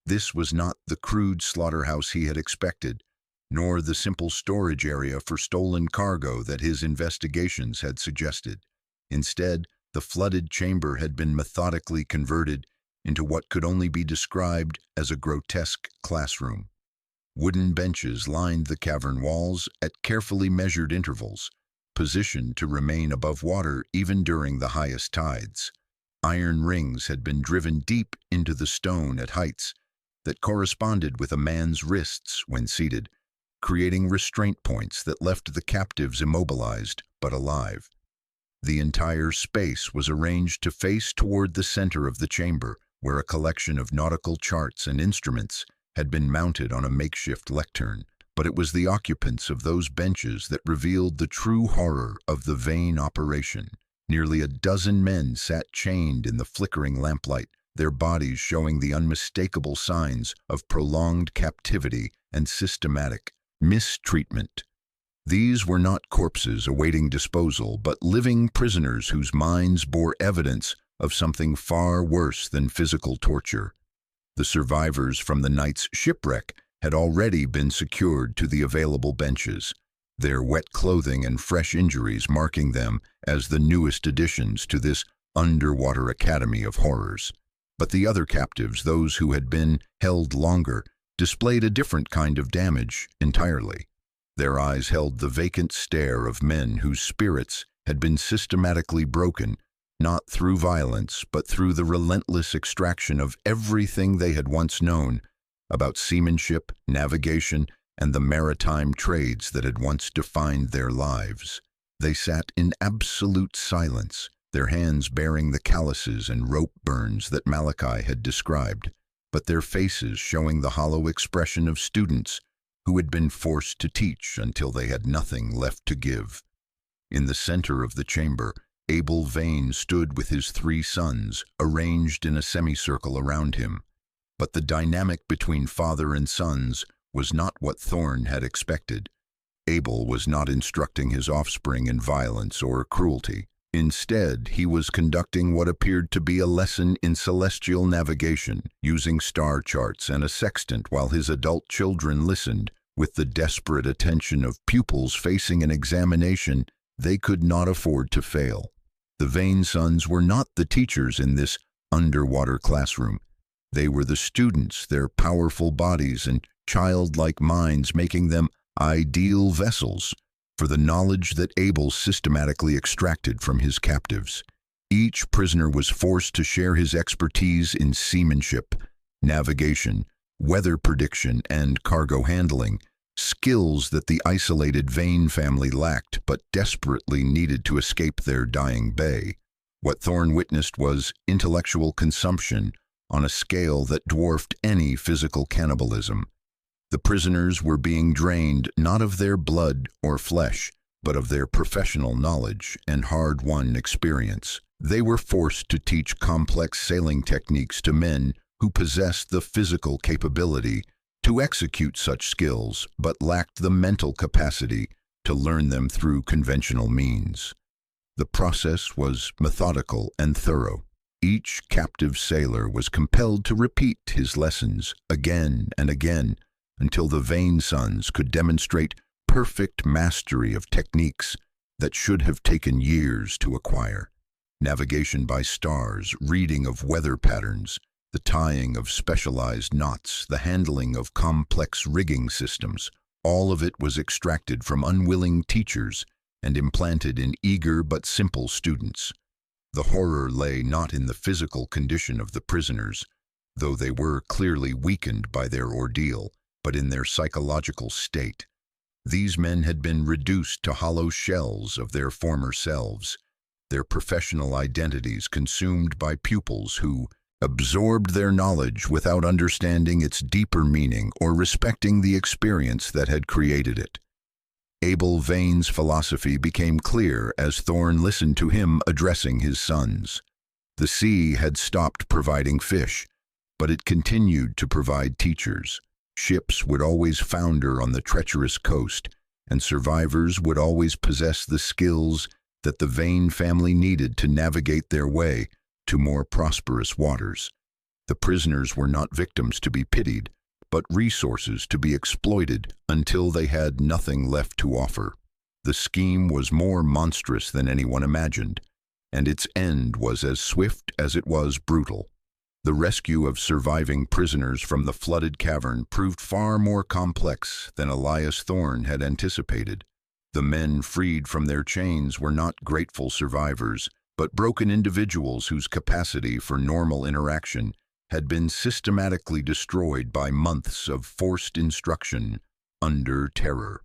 This was not the crude slaughterhouse he had expected, nor the simple storage area for stolen cargo that his investigations had suggested. Instead, the flooded chamber had been methodically converted into what could only be described as a grotesque classroom. Wooden benches lined the cavern walls at carefully measured intervals, positioned to remain above water even during the highest tides. Iron rings had been driven deep into the stone at heights that corresponded with a man's wrists when seated, creating restraint points that left the captives immobilized but alive. The entire space was arranged to face toward the center of the chamber, where a collection of nautical charts and instruments had been mounted on a makeshift lectern. But it was the occupants of those benches that revealed the true horror of the Vane operation. Nearly a dozen men sat chained in the flickering lamplight, their bodies showing the unmistakable signs of prolonged captivity and systematic mistreatment. These were not corpses awaiting disposal, but living prisoners whose minds bore evidence of something far worse than physical torture. The survivors from the night's shipwreck had already been secured to the available benches, their wet clothing and fresh injuries marking them as the newest additions to this underwater academy of horrors. But the other captives, those who had been held longer, displayed a different kind of damage entirely. Their eyes held the vacant stare of men whose spirits had been systematically broken, not through violence, but through the relentless extraction of everything they had once known about seamanship, navigation, and the maritime trades that had once defined their lives. They sat in absolute silence, their hands bearing the calluses and rope burns that Malachi had described, but their faces showing the hollow expression of students who had been forced to teach until they had nothing left to give. In the center of the chamber, Abel Vane stood with his 3 sons, arranged in a semicircle around him. But the dynamic between father and sons was not what Thorne had expected. Abel was not instructing his offspring in violence or cruelty. Instead, he was conducting what appeared to be a lesson in celestial navigation, using star charts and a sextant while his adult children listened, with the desperate attention of pupils facing an examination they could not afford to fail. The Vane sons were not the teachers in this underwater classroom. They were the students, their powerful bodies and childlike minds making them ideal vessels for the knowledge that Abel systematically extracted from his captives. Each prisoner was forced to share his expertise in seamanship, navigation, weather prediction, and cargo handling, skills that the isolated Vane family lacked but desperately needed to escape their dying bay. What Thorne witnessed was intellectual consumption on a scale that dwarfed any physical cannibalism. The prisoners were being drained not of their blood or flesh, but of their professional knowledge and hard-won experience. They were forced to teach complex sailing techniques to men who possessed the physical capability to execute such skills, but lacked the mental capacity to learn them through conventional means. The process was methodical and thorough. Each captive sailor was compelled to repeat his lessons again and again, until the Vane sons could demonstrate perfect mastery of techniques that should have taken years to acquire. Navigation by stars, reading of weather patterns, the tying of specialized knots, the handling of complex rigging systems, all of it was extracted from unwilling teachers and implanted in eager but simple students. The horror lay not in the physical condition of the prisoners, though they were clearly weakened by their ordeal, but in their psychological state. These men had been reduced to hollow shells of their former selves, their professional identities consumed by pupils who absorbed their knowledge without understanding its deeper meaning or respecting the experience that had created it. Abel Vane's philosophy became clear as Thorne listened to him addressing his sons. The sea had stopped providing fish, but it continued to provide teachers. Ships would always founder on the treacherous coast, and survivors would always possess the skills that the Vane family needed to navigate their way to more prosperous waters. The prisoners were not victims to be pitied, but resources to be exploited until they had nothing left to offer. The scheme was more monstrous than anyone imagined, and its end was as swift as it was brutal. The rescue of surviving prisoners from the flooded cavern proved far more complex than Elias Thorne had anticipated. The men freed from their chains were not grateful survivors, but broken individuals whose capacity for normal interaction had been systematically destroyed by months of forced instruction under terror.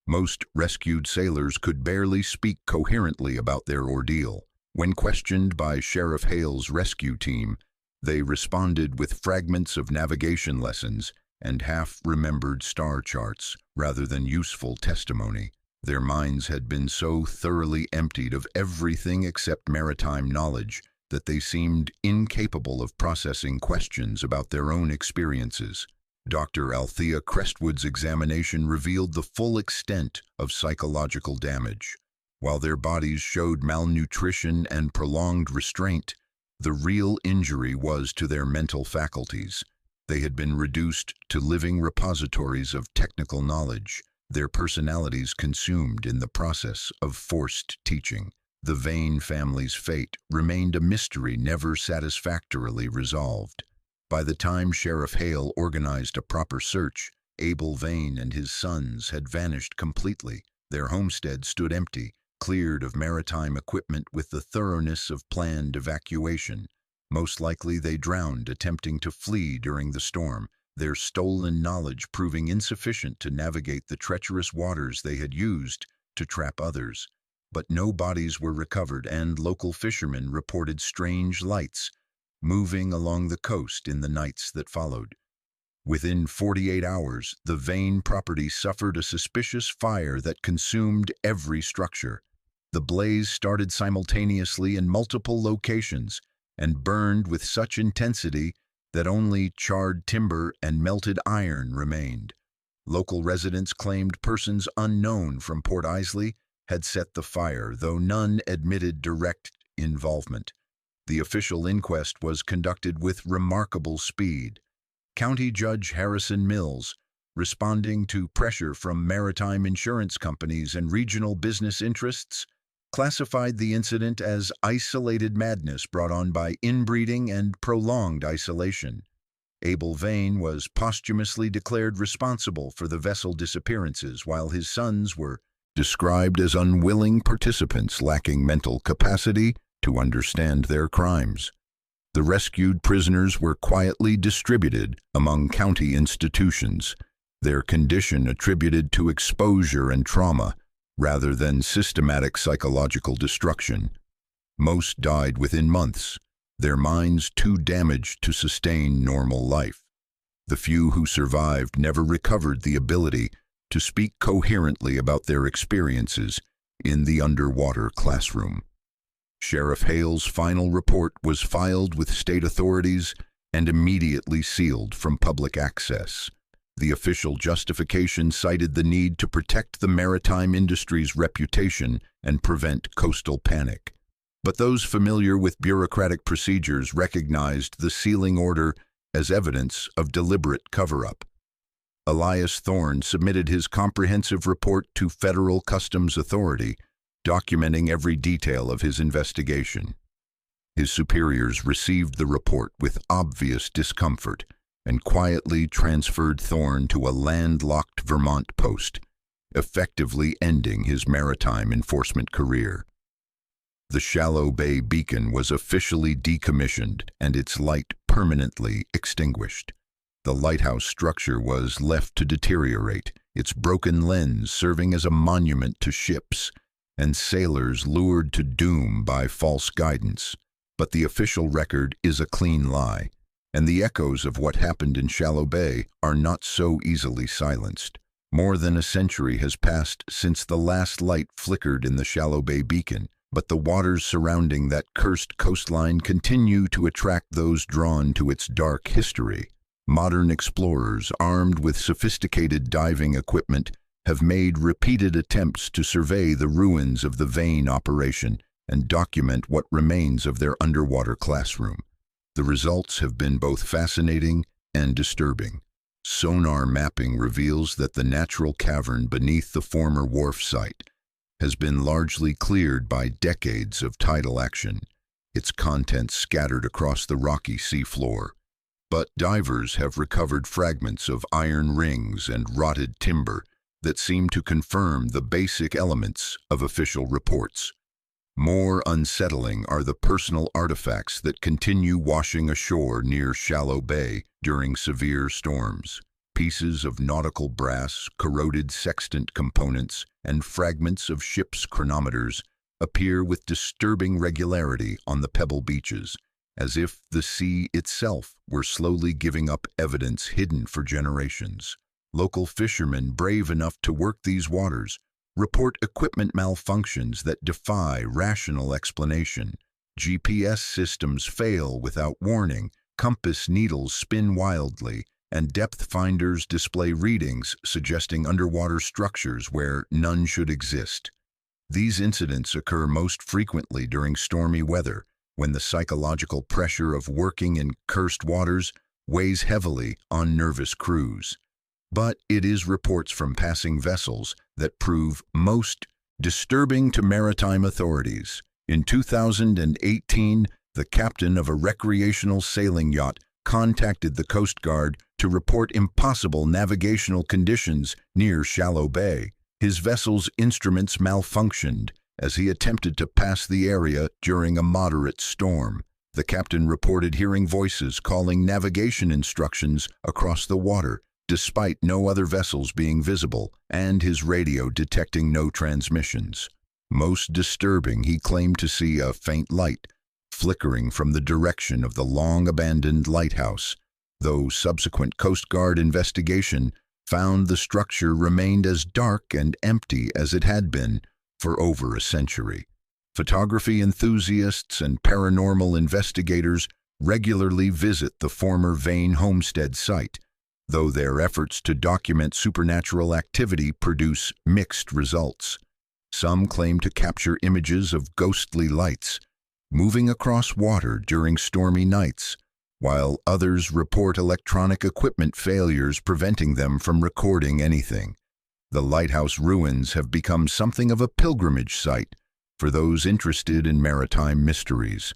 Most rescued sailors could barely speak coherently about their ordeal. When questioned by Sheriff Hale's rescue team, they responded with fragments of navigation lessons and half-remembered star charts rather than useful testimony. Their minds had been so thoroughly emptied of everything except maritime knowledge that they seemed incapable of processing questions about their own experiences. Dr. Althea Crestwood's examination revealed the full extent of psychological damage. While their bodies showed malnutrition and prolonged restraint, the real injury was to their mental faculties. They had been reduced to living repositories of technical knowledge, their personalities consumed in the process of forced teaching. The Vane family's fate remained a mystery never satisfactorily resolved. By the time Sheriff Hale organized a proper search, Abel Vane and his sons had vanished completely. Their homestead stood empty, cleared of maritime equipment with the thoroughness of planned evacuation. Most likely they drowned attempting to flee during the storm, their stolen knowledge proving insufficient to navigate the treacherous waters they had used to trap others. But no bodies were recovered, and local fishermen reported strange lights moving along the coast in the nights that followed. Within 48 hours, the Vane property suffered a suspicious fire that consumed every structure. The blaze started simultaneously in multiple locations and burned with such intensity that only charred timber and melted iron remained. Local residents claimed persons unknown from Port Islay had set the fire, though none admitted direct involvement. The official inquest was conducted with remarkable speed. County Judge Harrison Mills, responding to pressure from maritime insurance companies and regional business interests, classified the incident as isolated madness brought on by inbreeding and prolonged isolation. Abel Vane was posthumously declared responsible for the vessel disappearances, while his sons were described as unwilling participants lacking mental capacity to understand their crimes. The rescued prisoners were quietly distributed among county institutions, their condition attributed to exposure and trauma rather than systematic psychological destruction. Most died within months, their minds too damaged to sustain normal life. The few who survived never recovered the ability to speak coherently about their experiences in the underwater classroom. Sheriff Hale's final report was filed with state authorities and immediately sealed from public access. The official justification cited the need to protect the maritime industry's reputation and prevent coastal panic. But those familiar with bureaucratic procedures recognized the sealing order as evidence of deliberate cover-up. Elias Thorne submitted his comprehensive report to Federal Customs Authority, documenting every detail of his investigation. His superiors received the report with obvious discomfort and quietly transferred Thorne to a landlocked Vermont post, effectively ending his maritime enforcement career. The Shallow Bay beacon was officially decommissioned and its light permanently extinguished. The lighthouse structure was left to deteriorate, its broken lens serving as a monument to ships and sailors lured to doom by false guidance. But the official record is a clean lie, and the echoes of what happened in Shallow Bay are not so easily silenced. More than a century has passed since the last light flickered in the Shallow Bay beacon, but the waters surrounding that cursed coastline continue to attract those drawn to its dark history. Modern explorers, armed with sophisticated diving equipment, have made repeated attempts to survey the ruins of the Vane operation and document what remains of their underwater classroom. The results have been both fascinating and disturbing. Sonar mapping reveals that the natural cavern beneath the former wharf site has been largely cleared by decades of tidal action, its contents scattered across the rocky seafloor. But divers have recovered fragments of iron rings and rotted timber that seem to confirm the basic elements of official reports. More unsettling are the personal artifacts that continue washing ashore near Shallow Bay during severe storms. Pieces of nautical brass, corroded sextant components, and fragments of ships' chronometers appear with disturbing regularity on the pebble beaches, as if the sea itself were slowly giving up evidence hidden for generations. Local fishermen brave enough to work these waters report equipment malfunctions that defy rational explanation. GPS systems fail without warning, compass needles spin wildly, and depth finders display readings suggesting underwater structures where none should exist. These incidents occur most frequently during stormy weather, when the psychological pressure of working in cursed waters weighs heavily on nervous crews. But it is reports from passing vessels that prove most disturbing to maritime authorities. In 2018, the captain of a recreational sailing yacht contacted the Coast Guard to report impossible navigational conditions near Shallow Bay. His vessel's instruments malfunctioned as he attempted to pass the area during a moderate storm. The captain reported hearing voices calling navigation instructions across the water, despite no other vessels being visible, and his radio detecting no transmissions. Most disturbing, he claimed to see a faint light flickering from the direction of the long-abandoned lighthouse, though subsequent Coast Guard investigation found the structure remained as dark and empty as it had been for over a century. Photography enthusiasts and paranormal investigators regularly visit the former Vane homestead site, though their efforts to document supernatural activity produce mixed results. Some claim to capture images of ghostly lights moving across water during stormy nights, while others report electronic equipment failures preventing them from recording anything. The lighthouse ruins have become something of a pilgrimage site for those interested in maritime mysteries.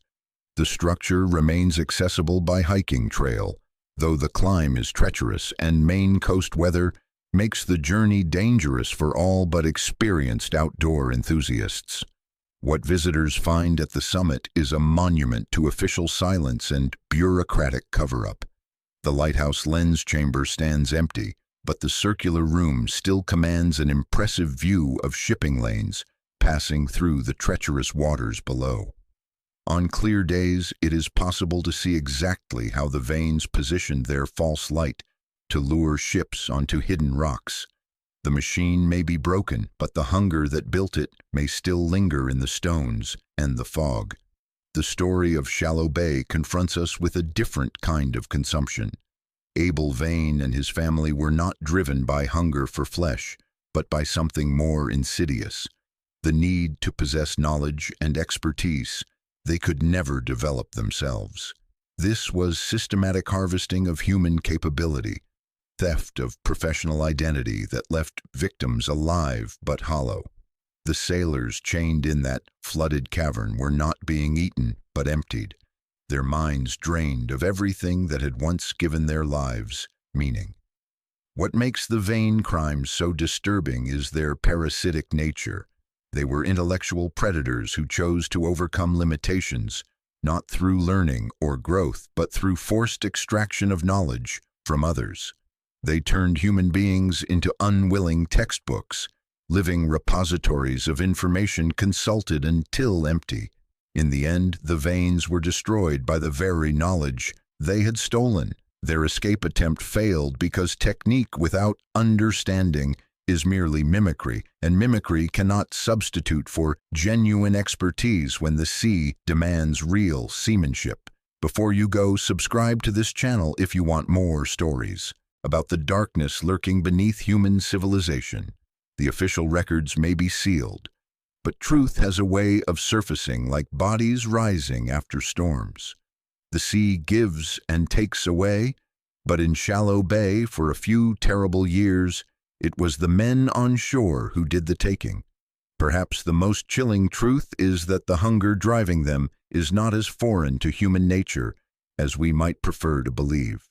The structure remains accessible by hiking trail, though the climb is treacherous and Maine coast weather makes the journey dangerous for all but experienced outdoor enthusiasts. What visitors find at the summit is a monument to official silence and bureaucratic cover-up. The lighthouse lens chamber stands empty, but the circular room still commands an impressive view of shipping lanes passing through the treacherous waters below. On clear days, it is possible to see exactly how the Vanes positioned their false light to lure ships onto hidden rocks. The machine may be broken, but the hunger that built it may still linger in the stones and the fog. The story of Shallow Bay confronts us with a different kind of consumption. Abel Vane and his family were not driven by hunger for flesh, but by something more insidious: the need to possess knowledge and expertise they could never develop themselves. This was systematic harvesting of human capability, theft of professional identity that left victims alive but hollow. The sailors chained in that flooded cavern were not being eaten but emptied, their minds drained of everything that had once given their lives meaning. What makes the Vane crimes so disturbing is their parasitic nature. They were intellectual predators who chose to overcome limitations, not through learning or growth, but through forced extraction of knowledge from others. They turned human beings into unwilling textbooks, living repositories of information consulted until empty. In the end, the Vanes were destroyed by the very knowledge they had stolen. Their escape attempt failed because technique without understanding is merely mimicry, and mimicry cannot substitute for genuine expertise when the sea demands real seamanship. Before you go, subscribe to this channel if you want more stories about the darkness lurking beneath human civilization. The official records may be sealed, but truth has a way of surfacing like bodies rising after storms. The sea gives and takes away, but in Shallow Bay, for a few terrible years, it was the men on shore who did the taking. Perhaps the most chilling truth is that the hunger driving them is not as foreign to human nature as we might prefer to believe.